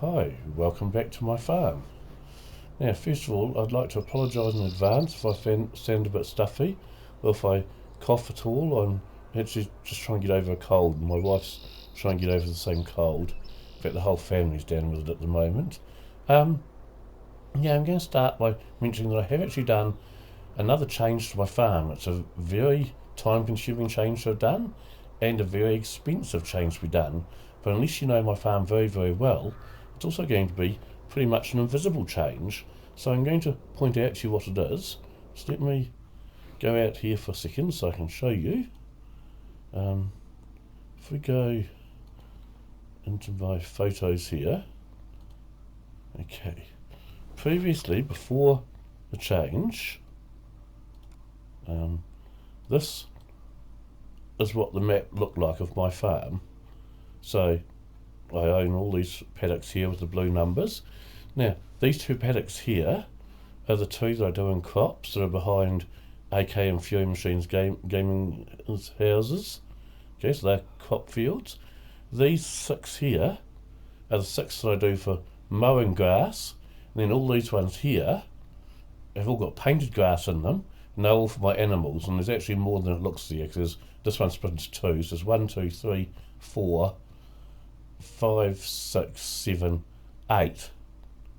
Hi, welcome back to my farm. Now, first of all, I'd like to apologise in advance if I sound a bit stuffy, or if I cough at all. I'm actually just trying to get over a cold, and my wife's trying to get over the same cold. In fact, the whole family's down with it at the moment. Yeah, I'm going to start by mentioning that I have actually done another change to my farm. It's a very time-consuming change to have done, and a very expensive change to be done. But unless you know my farm very, very well, it's also going to be pretty much an invisible change. So I'm going to point out to you what it is. Just let me go out here for a second so I can show you. If we go into my photos here, okay. Previously, before the change, this is what the map looked like of my farm. So I own all these paddocks here with the blue numbers. Now, these two paddocks here are the two that I do in crops that are behind AK and Fury Machines gaming houses. Okay, so they're crop fields. These 6 here are the 6 that I do for mowing grass. And then all these ones here have all got painted grass in them, and they're all for my animals. And there's actually more than it looks there, because this one's split into 2. So there's 1, 2, 3, 4, 5, 6, 7, 8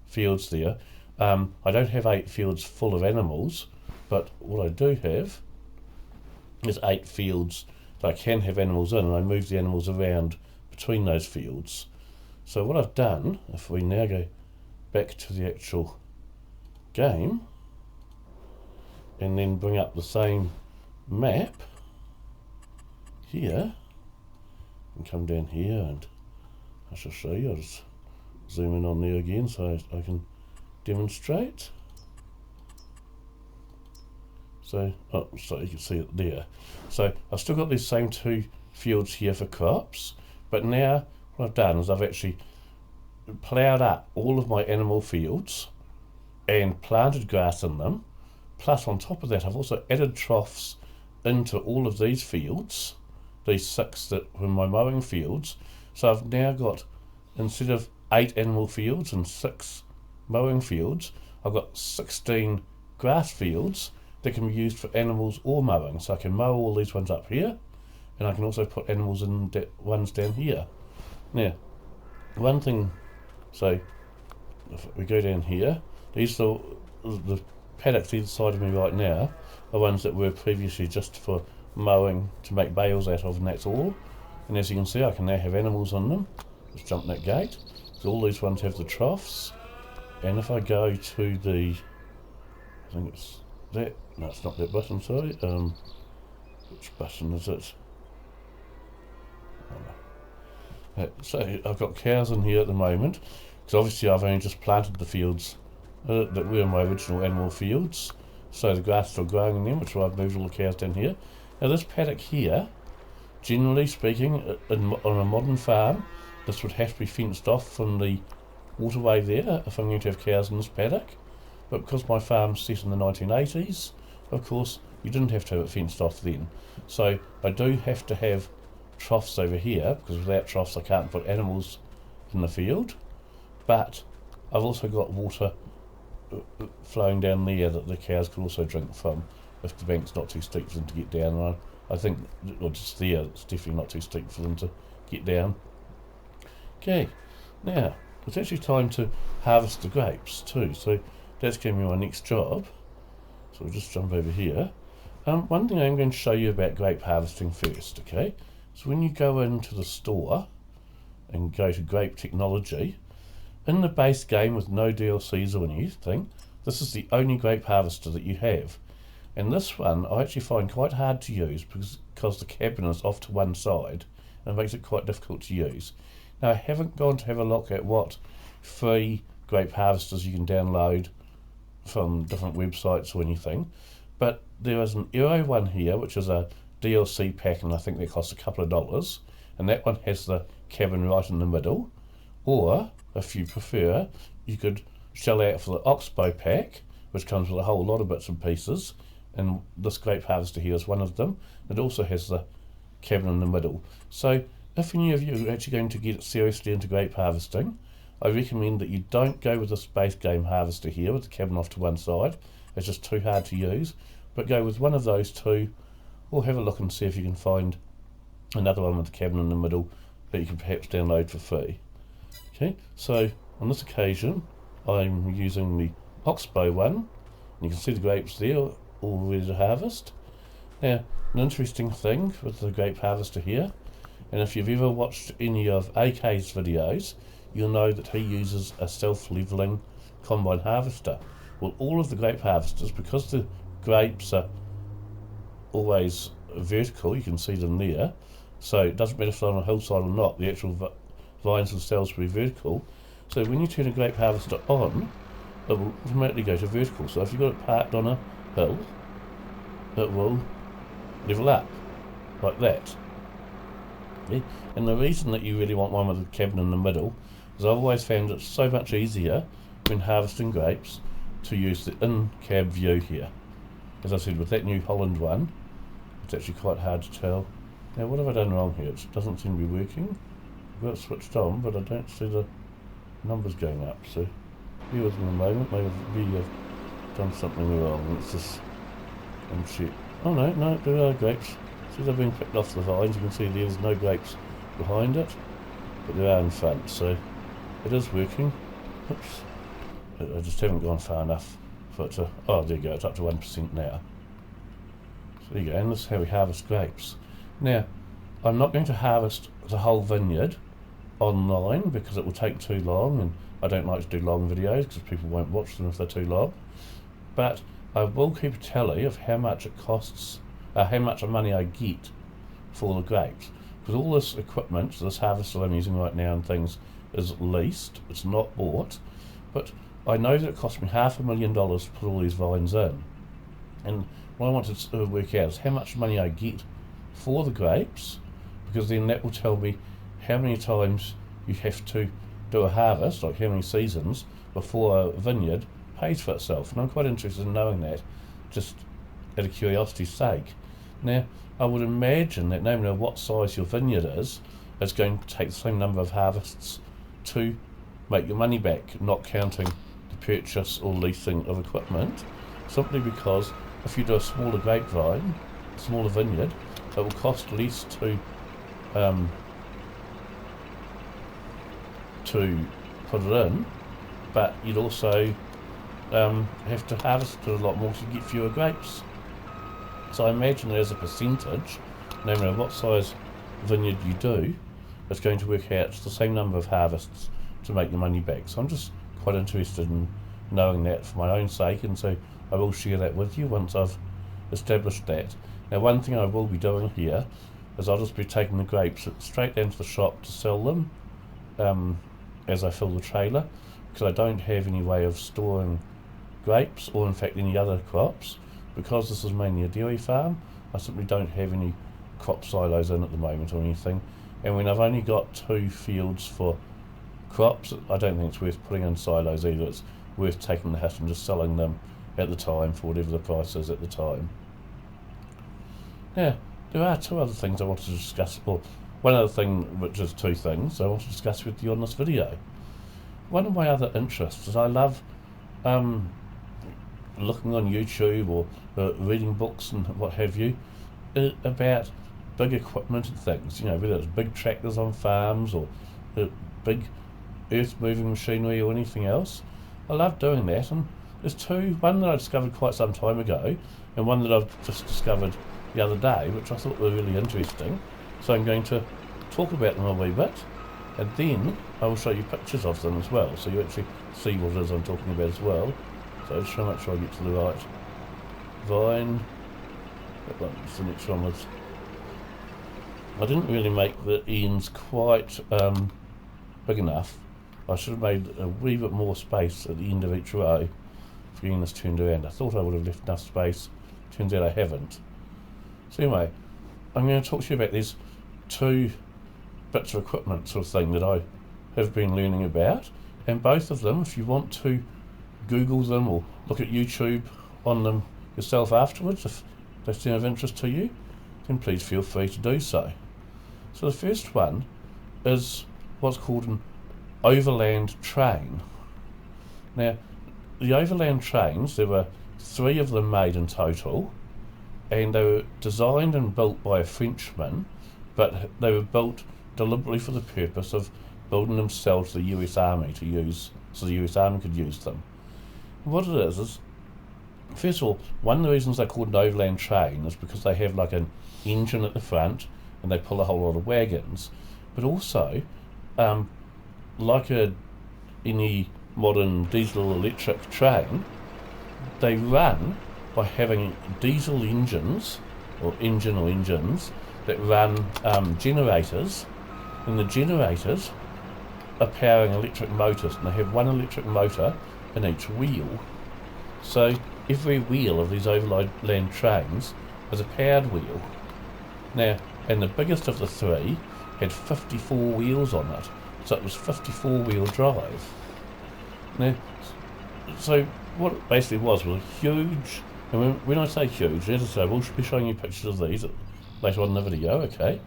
fields there. I don't have 8 fields full of animals, but what I do have is 8 fields that I can have animals in, and I move the animals around between those fields. So what I've done, if we now go back to the actual game and then bring up the same map here and come down here, and I shall show you. I'll just zoom in on there again so I can demonstrate. So you can see it there. So I've still got these same 2 fields here for crops, but now what I've done is I've actually ploughed up all of my animal fields and planted grass in them. Plus, on top of that, I've also added troughs into all of these fields, these 6 that were my mowing fields. So I've now got, instead of 8 animal fields and 6 mowing fields, I've got 16 grass fields that can be used for animals or mowing. So I can mow all these ones up here, and I can also put animals in ones down here. Now, one thing, so if we go down here, these are the paddocks either side of me right now are ones that were previously just for mowing to make bales out of, and that's all. And as you can see, I can now have animals on them. Let's jump that gate. So all these ones have the troughs, and if I go to the, I think it's that, no, it's not that button, sorry. Which button is it? So I've got cows in here at the moment, because obviously I've only just planted the fields that were my original animal fields, so the grass is still growing in them, which is why I've moved all the cows down here. Now this paddock here, generally speaking, on a modern farm, this would have to be fenced off from the waterway there if I'm going to have cows in this paddock. But because my farm's set in the 1980s, of course, you didn't have to have it fenced off then. So I do have to have troughs over here, because without troughs I can't put animals in the field. But I've also got water flowing down there that the cows could also drink from if the bank's not too steep for them to get down. And I think, or just there, it's definitely not too steep for them to get down. Okay, now it's actually time to harvest the grapes too, so that's going to be my next job. So we'll just jump over here. One thing I'm going to show you about grape harvesting first, okay? So when you go into the store and go to Grape Technology, in the base game with no DLCs or anything, this is the only grape harvester that you have. And this one I actually find quite hard to use because the cabinet is off to one side and it makes it quite difficult to use. Now I haven't gone to have a look at what free grape harvesters you can download from different websites or anything, but there is an Aero one here which is a DLC pack, and I think that costs a couple of dollars, and that one has the cabin right in the middle. Or if you prefer, you could shell out for the Oxbow pack, which comes with a whole lot of bits and pieces, and this grape harvester here is one of them. It also has the cabin in the middle. So if any of you are actually going to get seriously into grape harvesting, I recommend that you don't go with the space game harvester here with the cabin off to one side. It's just too hard to use. But go with one of those two, or have a look and see if you can find another one with the cabin in the middle that you can perhaps download for free. Okay, so on this occasion I'm using the oxbow one, and you can see the grapes there all ready to harvest. Now, an interesting thing with the grape harvester here, and if you've ever watched any of AK's videos, you'll know that he uses a self-leveling combine harvester. Well, all of the grape harvesters, because the grapes are always vertical, you can see them there, so it doesn't matter if they're on a hillside or not, the actual vines themselves will be vertical. So when you turn a grape harvester on, it will automatically go to vertical. So if you've got it parked on a hill, it will level up like that. Okay? And the reason that you really want one with a cabin in the middle is I've always found it so much easier when harvesting grapes to use the in-cab view here. As I said, with that New Holland one, it's actually quite hard to tell. Now, what have I done wrong here? It doesn't seem to be working. I've got it switched on, but I don't see the numbers going up, so bear with me a moment. Maybe I've done something wrong. Let's just check. Oh no, there are grapes. See, they've been picked off the vines. You can see there's no grapes behind it, but there are in front, so it is working. Oops. I just haven't gone far enough for it to... Oh, there you go, it's up to 1% now. So there you go, and this is how we harvest grapes. Now, I'm not going to harvest the whole vineyard online because it will take too long, and I don't like to do long videos because people won't watch them if they're too long. But I will keep a tally of how much it costs, how much money I get for the grapes. Because all this equipment, this harvester I'm using right now and things, is leased, it's not bought. But I know that it cost me $500,000 to put all these vines in. And what I want to work out is how much money I get for the grapes, because then that will tell me how many times you have to do a harvest, like how many seasons, before a vineyard pays for itself. And I'm quite interested in knowing that, just out of curiosity's sake. Now, I would imagine that no matter what size your vineyard is, it's going to take the same number of harvests to make your money back, not counting the purchase or leasing of equipment, simply because if you do a smaller grapevine, a smaller vineyard, it will cost less to put it in, but you'd also have to harvest it a lot more to get fewer grapes. So I imagine that as a percentage, no matter what size vineyard you do, it's going to work out the same number of harvests to make the money back. So I'm just quite interested in knowing that for my own sake, and so I will share that with you once I've established that. Now, one thing I will be doing here is I'll just be taking the grapes straight down to the shop to sell them as I fill the trailer, because I don't have any way of storing grapes or in fact any other crops. Because this is mainly a dairy farm, I simply don't have any crop silos in at the moment or anything, and when I've only got 2 fields for crops, I don't think it's worth putting in silos either. It's worth taking the hit and just selling them at the time for whatever the price is at the time. Now, there are 2 other things I wanted to discuss, or one other thing, which is 2 things I want to discuss with you on this video. One of my other interests is I love looking on YouTube or reading books and what have you about big equipment and things, you know, whether it's big tractors on farms or big earth moving machinery or anything else. I love doing that, and there's 2, one that I discovered quite some time ago and one that I've just discovered the other day, which I thought were really interesting. So I'm going to talk about them a wee bit, and then I will show you pictures of them as well, so you actually see what it is I'm talking about as well. So I'll just try to make sure I get to the right vine. That one's the next one. I didn't really make the ends quite big enough. I should have made a wee bit more space at the end of each row for getting this turned around. I thought I would have left enough space. Turns out I haven't. So anyway, I'm going to talk to you about these 2 bits of equipment sort of thing that I have been learning about, and both of them, if you want to Google them or look at YouTube on them yourself afterwards, if they seem of interest to you, then please feel free to do so. So the first one is what's called an Overland train. Now, the overland trains, there were 3 of them made in total, and they were designed and built by a Frenchman, but they were built deliberately for the purpose of building them to sell to the US Army to use, so the US Army could use them. What it is, first of all, one of the reasons they're called an overland train is because they have like an engine at the front and they pull a whole lot of wagons, but also, like any modern diesel electric train, they run by having diesel engines or engines that run generators, and the generators are powering electric motors, and they have one electric motor in each wheel. So every wheel of these overland trains is a powered wheel. Now, and the biggest of the 3 had 54 wheels on it, so it was 54-wheel drive. Now, so what it basically was a huge, and when I say huge, as I say, we'll be showing you pictures of these later on in the video, okay?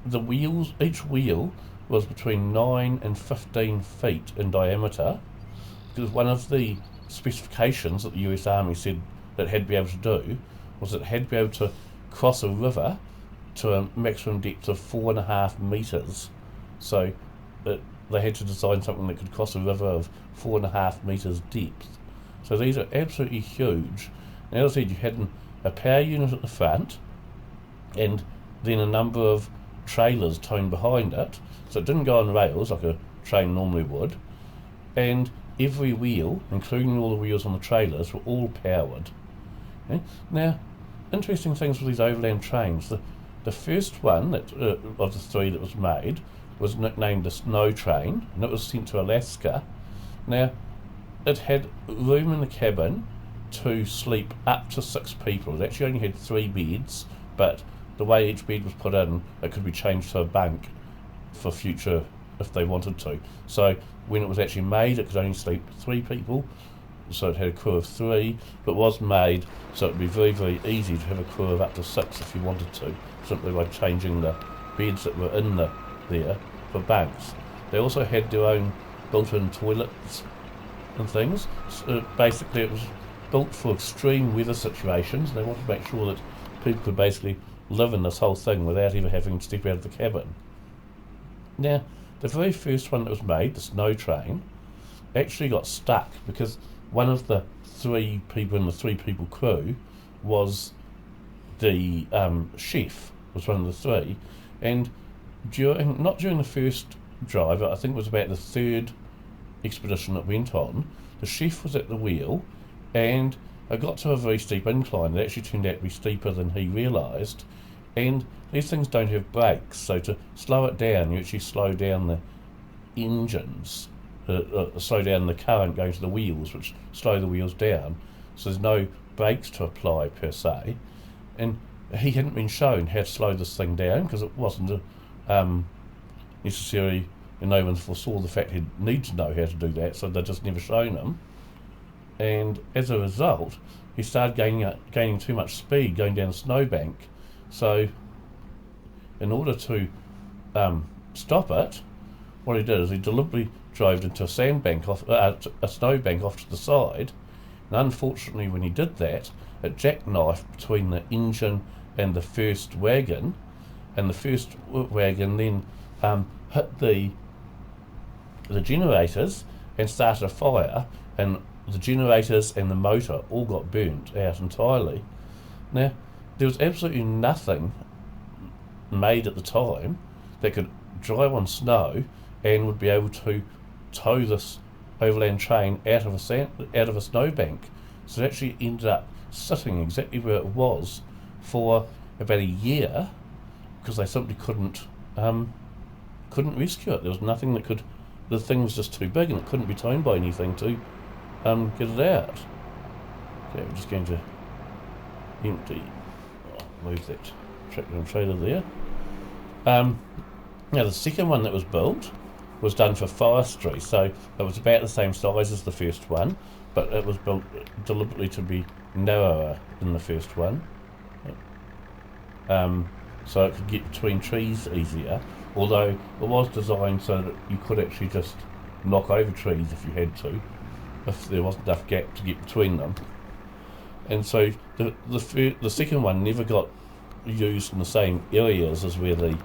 The wheels, each wheel was between 9 and 15 feet in diameter, because one of the specifications that the US Army said that it had to be able to do was that it had to be able to cross a river to a maximum depth of 4.5 metres. So they had to design something that could cross a river of 4.5 metres depth. So these are absolutely huge. And as I said, you had a power unit at the front and then a number of trailers towing behind it. So it didn't go on rails like a train normally would. And every wheel, including all the wheels on the trailers, were all powered. Okay? Now, interesting things with these overland trains. The first one that of the 3 that was made was nicknamed the Snow Train, and it was sent to Alaska. Now, it had room in the cabin to sleep up to 6 people. It actually only had 3 beds, but the way each bed was put in, it could be changed to a bunk for future if they wanted to. So when it was actually made, it could only sleep 3 people, so it had a crew of 3, but was made so it would be very, very easy to have a crew of up to 6 if you wanted to, simply by changing the beds that were in there for bunks. They also had their own built-in toilets and things. So basically it was built for extreme weather situations. They wanted to make sure that people could basically live in this whole thing without ever having to step out of the cabin. Now, the very first one that was made, the Snow Train, actually got stuck because one of the 3 people in the 3-people crew was the chef, was one of the 3, and not during the first drive, I think it was about the 3rd expedition that went on, the chef was at the wheel, and it got to a very steep incline. It actually turned out to be steeper than he realised, and these things don't have brakes, so to slow it down, you actually slow down the engines, slow down the current going to the wheels, which slow the wheels down, so there's no brakes to apply per se. And he hadn't been shown how to slow this thing down because it wasn't necessarily, and no one foresaw the fact he'd need to know how to do that, so they'd just never shown him. And as a result, he started gaining too much speed going down a snowbank. So in order to stop it, what he did is he deliberately drove into a snowbank off to the side, and unfortunately when he did that, it jackknifed between the engine and the first wagon, and the first wagon then hit the generators and started a fire, and the generators and the motor all got burnt out entirely. Now, there was absolutely nothing made at the time that could drive on snow and would be able to tow this overland train out of a snowbank. So it actually ended up sitting exactly where it was for about a year because they simply couldn't rescue it. There was nothing that could. The thing was just too big and it couldn't be towed by anything to get it out. Okay, we're just going to empty. Move that tractor and trailer there. Now the second one that was built was done for forestry, so it was about the same size as the first one, but it was built deliberately to be narrower than the first one, so it could get between trees easier, although it was designed so that you could actually just knock over trees if you had to, if there wasn't enough gap to get between them. And so the second one never got used in the same areas as where the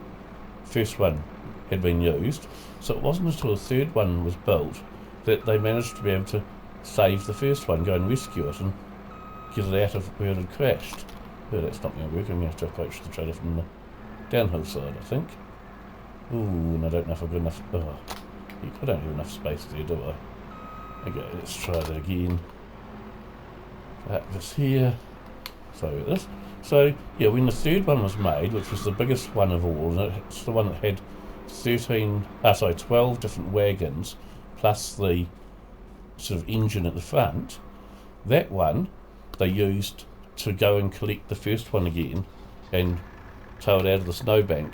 first one had been used. So it wasn't until the third one was built that they managed to be able to save the first one, go and rescue it and get it out of where it had crashed. But that's not going to work. I'm going to have to approach the trailer from the downhill side, I think. Ooh, and I don't know if I've got enough. Oh, I don't have enough space there, do I? Okay, let's try that again. That was here. Sorry about this. So, yeah, when the third one was made, which was the biggest one of all, and it's the one that had 12 different wagons, plus the sort of engine at the front, that one they used to go and collect the first one again and tow it out of the snowbank.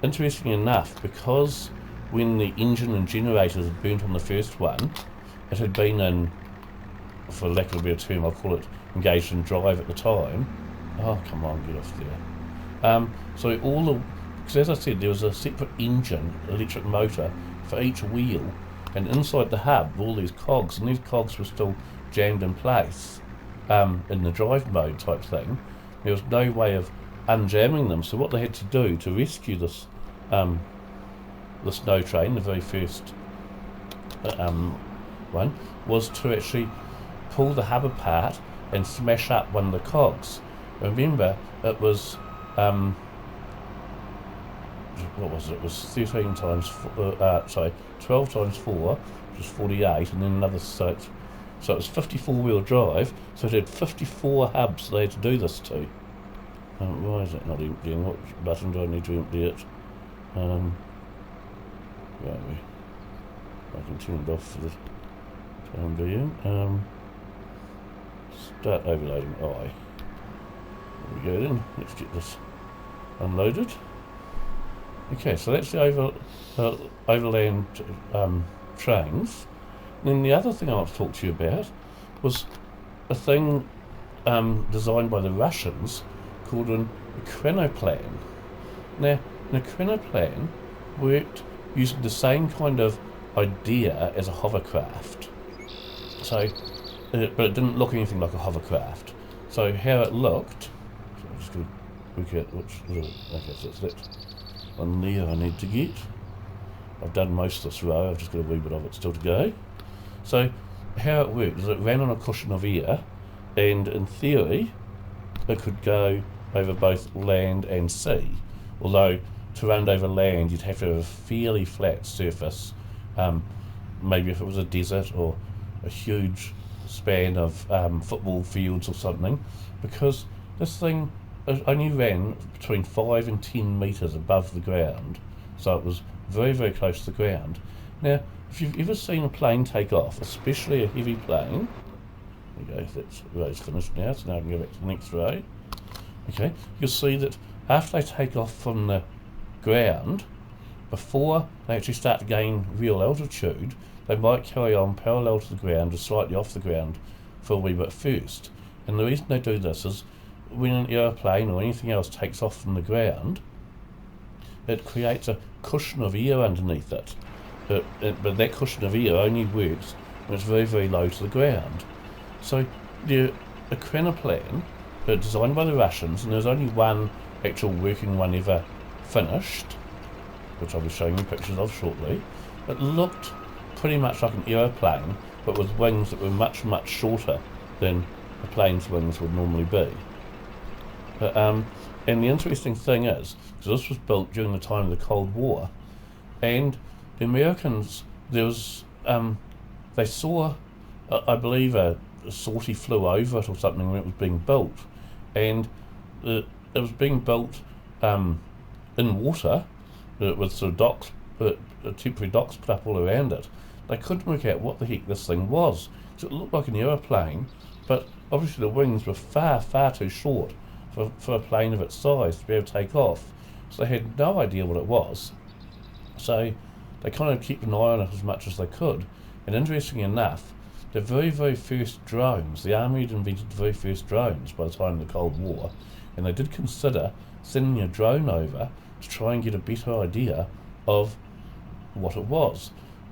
Interestingly enough, because when the engine and generators had burnt on the first one, it had been in, for lack of a better term, I'll call it engaged in drive at the time. Oh, come on, get off there. So all the, because as I said, there was a separate engine, electric motor, for each wheel, and inside the hub were all these cogs, and these cogs were still jammed in place in the drive mode type thing. There was no way of unjamming them, so what they had to do to rescue this the snow train, the very first one, was to actually pull the hub apart and smash up one of the cogs. Remember, it was what was it? It was 13 times 12 times 4, which was 48, and then another 6. So it was 54 wheel drive, so it had 54 hubs they had to do this to. Why is it not emptying? What button do I need to empty it? Right, I can turn it off for the time being. Start overloading I. There we go then. Let's get this unloaded. Okay, so that's the overland trains. And then the other thing I want to talk to you about was a thing designed by the Russians called an Ekranoplan. Now, an Ekranoplan worked using the same kind of idea as a hovercraft. So, but it didn't look anything like a hovercraft. So how it looked, so I'm just going to work out which little, okay, so it's that one there I need to get. I've done most of this row, I've just got a wee bit of it still to go. So how it worked is it ran on a cushion of air, and in theory it could go over both land and sea, although to run over land you'd have to have a fairly flat surface, maybe if it was a desert or a huge span of football fields or something, because this thing only ran between 5 and 10 metres above the ground, so it was very, very close to the ground. Now, if you've ever seen a plane take off, especially a heavy plane, there you go, that row's finished now, so now I can go back to the next row. Okay, you'll see that after they take off from the ground, before they actually start to gain real altitude, they might carry on parallel to the ground or slightly off the ground for a wee bit first. And the reason they do this is when an aeroplane or anything else takes off from the ground, it creates a cushion of air underneath it. But that cushion of air only works when it's very, very low to the ground. So the Ekranoplan, designed by the Russians, and there's only one actual working one ever finished, which I'll be showing you pictures of shortly. It looked pretty much like an aeroplane, but with wings that were much, much shorter than a plane's wings would normally be. And the interesting thing is, because this was built during the time of the Cold War, and the Americans, there was, they saw, I believe, a sortie flew over it or something when it was being built, and it was being built in water, with sort of docks, temporary docks put up all around it. They couldn't work out what the heck this thing was. So it looked like an aeroplane, but obviously the wings were far, far too short for a plane of its size to be able to take off. So they had no idea what it was. So they kind of kept an eye on it as much as they could. And interestingly enough, the very, very first drones, the Army had invented the very first drones by the time of the Cold War, and they did consider sending a drone over to try and get a better idea of what it was.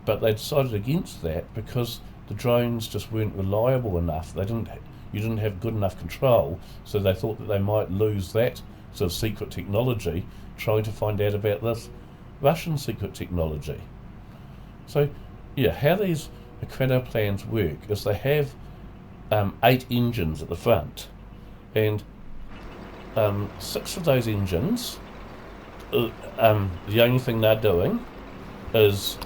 but they decided against that because the drones just weren't reliable enough. You didn't have good enough control, so they thought that they might lose that sort of secret technology trying to find out about this Russian secret technology. So, yeah, how these Ekranoplans work is they have 8 engines at the front, and 6 of those engines, the only thing they're doing is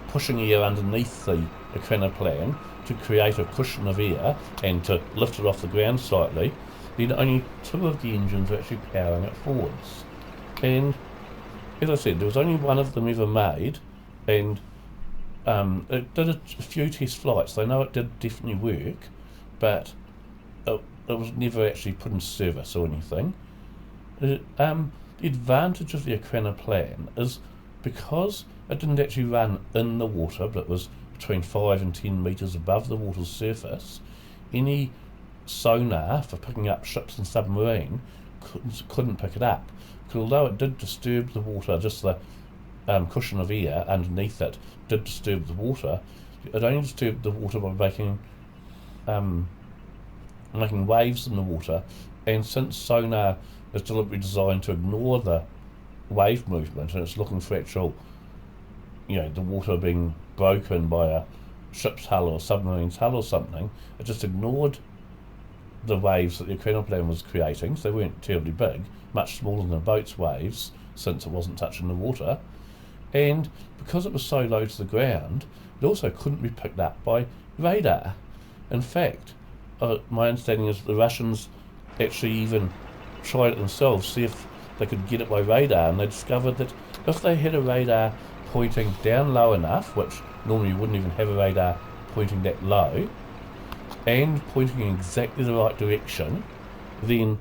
pushing air underneath the Ekranoplan to create a cushion of air and to lift it off the ground slightly. Then only 2 of the engines are actually powering it forwards. And as I said, there was only 1 of them ever made, and it did a few test flights. They know it did definitely work, but it was never actually put in service or anything. The advantage of the Ekranoplan is because it didn't actually run in the water, but it was between 5 and 10 metres above the water's surface, any sonar for picking up ships and submarine couldn't pick it up. Because although it did disturb the water, just the cushion of air underneath it did disturb the water, it only disturbed the water by making waves in the water, and since sonar is deliberately designed to ignore the wave movement and it's looking for actual, the water being broken by a ship's hull or submarine's hull or something, it just ignored the waves that the Ekranoplan was creating. So they weren't terribly big, much smaller than a boat's waves, since it wasn't touching the water. And because it was so low to the ground, it also couldn't be picked up by radar. In fact, my understanding is the Russians actually even tried it themselves, see if they could get it by radar, and they discovered that if they had a radar pointing down low enough, which normally you wouldn't even have a radar pointing that low, and pointing in exactly the right direction, then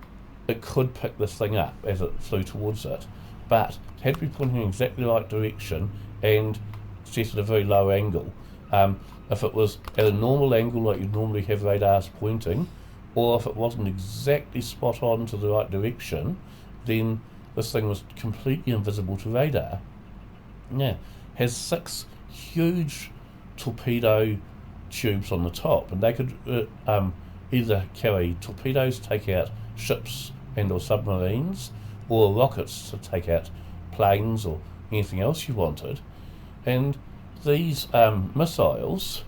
it could pick this thing up as it flew towards it. But it had to be pointing in exactly the right direction and set at a very low angle. If it was at a normal angle like you'd normally have radars pointing, or if it wasn't exactly spot on to the right direction, then this thing was completely invisible to radar. Yeah, has 6 huge torpedo tubes on the top, and they could either carry torpedoes to take out ships and or submarines, or rockets to take out planes or anything else you wanted. And these missiles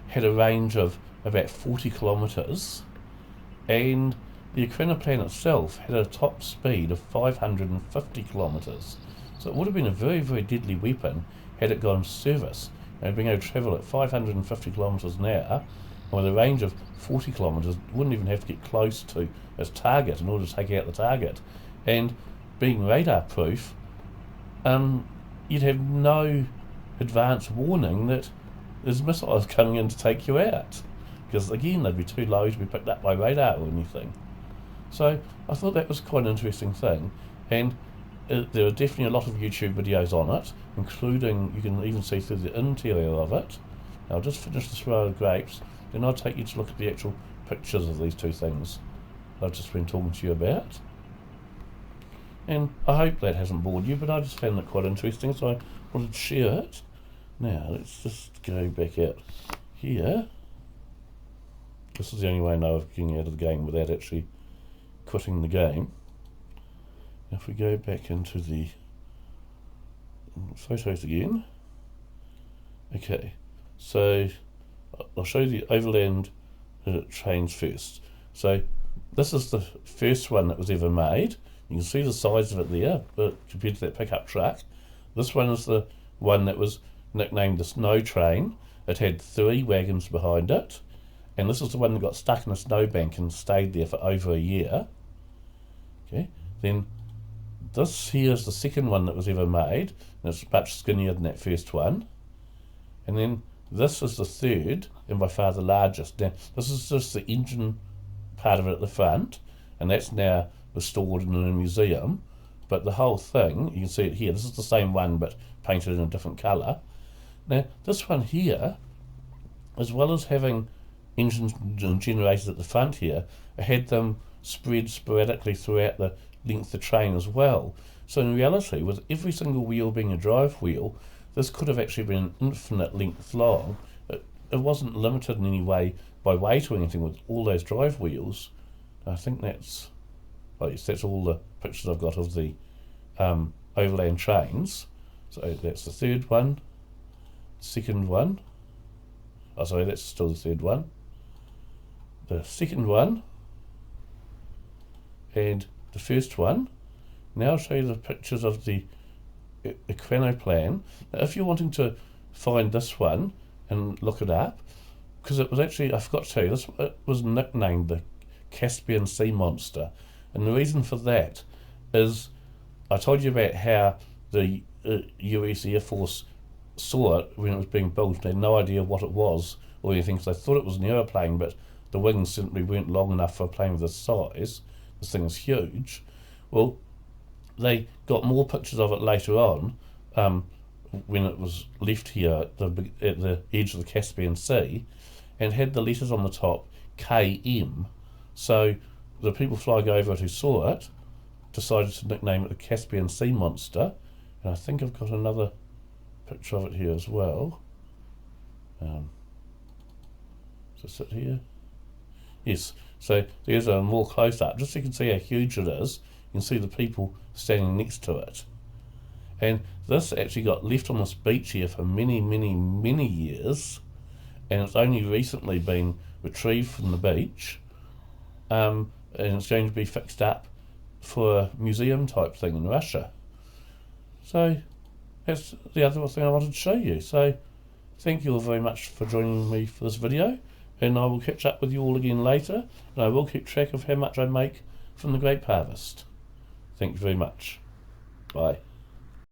had a range of about 40 kilometres, and the Ekranoplan itself had a top speed of 550 kilometres. So it would have been a very, very deadly weapon had it gone service. Being able to travel at 550 kilometres an hour, with a range of 40 kilometres, wouldn't even have to get close to its target in order to take out the target. And being radar proof, you'd have no advance warning that there's missiles coming in to take you out, because again they'd be too low to be picked up by radar or anything. So I thought that was quite an interesting thing, and there are definitely a lot of YouTube videos on it, including, you can even see through the interior of it. Now I'll just finish this row of grapes, then I'll take you to look at the actual pictures of these 2 things I've just been talking to you about. And I hope that hasn't bored you, but I just found it quite interesting, so I wanted to share it. Now let's just go back out here. This is the only way I know of getting out of the game without actually quitting the game. If we go back into the photos again, okay, so I'll show you the Overland trains first. So this is the first one that was ever made. You can see the size of it there, but compared to that pickup truck. This one is the one that was nicknamed the Snow Train. It had 3 wagons behind it, and this is the one that got stuck in a snowbank and stayed there for over a year. Okay, then this here is the second one that was ever made, and it's much skinnier than that first one. And then this is the third, and by far the largest. Now, this is just the engine part of it at the front, and that's now restored in a museum. But the whole thing, you can see it here, this is the same one but painted in a different colour. Now, this one here, as well as having engines and generators at the front here, it had them spread sporadically throughout the length of the train as well. So in reality, with every single wheel being a drive wheel, this could have actually been an infinite length long. It wasn't limited in any way by weight or anything with all those drive wheels. I think that's, oh yes, that's all the pictures I've got of the Overland trains. So that's the third one, second one, oh sorry, that's still the third one, the second one, and the first one. Now I'll show you the pictures of the Ekranoplan. Now if you're wanting to find this one and look it up, because it was actually, I forgot to tell you, this it was nicknamed the Caspian Sea Monster, and the reason for that is I told you about how the US Air Force saw it when it was being built. They had no idea what it was or anything, so they thought it was an aeroplane, but the wings simply weren't long enough for a plane of this size. This thing is huge. Well, they got more pictures of it later on, when it was left here at the edge of the Caspian Sea, and had the letters on the top KM. So the people flying over it who saw it decided to nickname it the Caspian Sea Monster. And I think I've got another picture of it here as well. Is it here? Yes. So there's a more close up, just so you can see how huge it is. You can see the people standing next to it. And this actually got left on this beach here for many, many, many years, and it's only recently been retrieved from the beach, and it's going to be fixed up for a museum type thing in Russia. So that's the other thing I wanted to show you. So thank you all very much for joining me for this video, and I will catch up with you all again later, and I will keep track of how much I make from the grape harvest. Thank you very much. Bye.